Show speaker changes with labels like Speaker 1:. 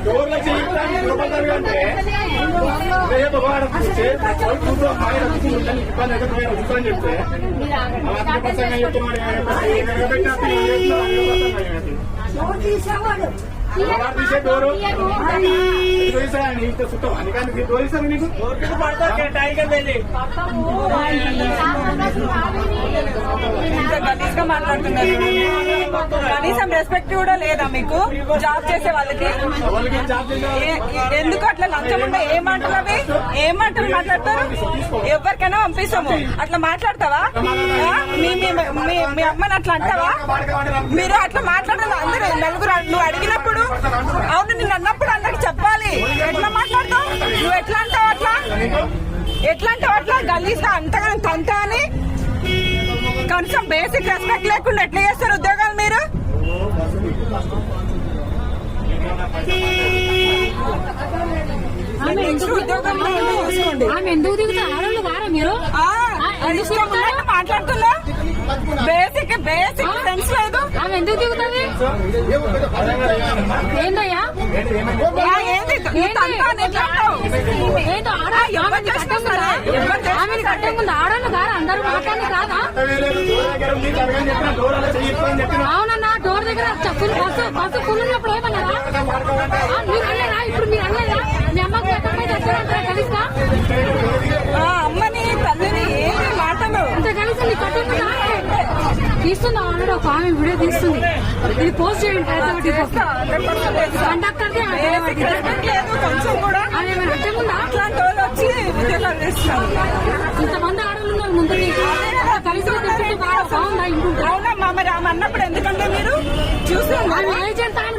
Speaker 1: డోర్లో చేయాలంటే ఇబ్బంది చెప్తే తీసే డోరు చుట్టం అందుకని డోర్ ఇస్తాను నీకు
Speaker 2: గలీజ్గా మాట్లాడుతున్నారు. కనీసం రెస్పెక్ట్ కూడా లేదా మీకు? జాబ్ చేసే వాళ్ళకి ఎందుకు అట్లా లంచం ఉండే? ఏ మాటలు అవి? ఏ మాటలు మాట్లాడతారు? ఎవరికైనా పంపిస్తాము. అట్లా మాట్లాడతావా? మీ అమ్మని అట్లా అంటావా? మీరు అట్లా మాట్లాడాలి. అందరూ నలుగురు నువ్వు అడిగినప్పుడు అవును నేను అన్నప్పుడు అన్నట్టు చెప్పాలి. ఎట్లా మాట్లాడతావు? నువ్వు ఎట్లా అంటావు? అట్లా గలీజ్గా అంతగా తంత అని కనీసం బేసిక్ రెస్పెక్ట్ లేకుండా ఎట్లా చేస్తారు ఉద్యోగాలు మీరు?
Speaker 3: ఆమె ఎందుకు దిగుతా? ఆడవాళ్ళు వారా మీరు?
Speaker 2: మాట్లాడుతున్నా బేసిక్ సెన్స్ లేదు.
Speaker 3: ఆమె ఎందుకు దిగుతుంది? ఏందయ్యా ఆమెను కట్టే ముందు ఆడవాళ్ళు కారా? అందరూ మాట్లాడి కాదా? అవునన్నా డోర్ దగ్గర బస్సు ఫుల్ ఉన్నప్పుడు ఏమన్నారా? మీరు అన్నారా? ఇప్పుడు మీరు అన్నారా? మీ అమ్మకు ఎక్కడికి వచ్చారంటారా? కలిస్తా
Speaker 2: అమ్మని తల్లిని ఏమి మాటలు
Speaker 3: అంత కలిసి నీ కట్టే తీస్తుందా? ఆల్రెడీ ఒక ఆమె వీడియో తీస్తుంది. ఇది పోస్ట్ చేయండి. కండక్టర్
Speaker 2: కొంచెం కూడా అట్లాంటి వాళ్ళు వచ్చి ఉద్యోగాలు చేస్తారు.
Speaker 3: ఇంతమంది ఆడవాళ్ళు ముందు కలిసి బాగుందా? ఇంటుంటా
Speaker 2: అవునమ్మా. మరి ఆమె అన్నప్పుడు ఎందుకంటే మీరు చూసి
Speaker 3: ఏజెంట్ ఆయన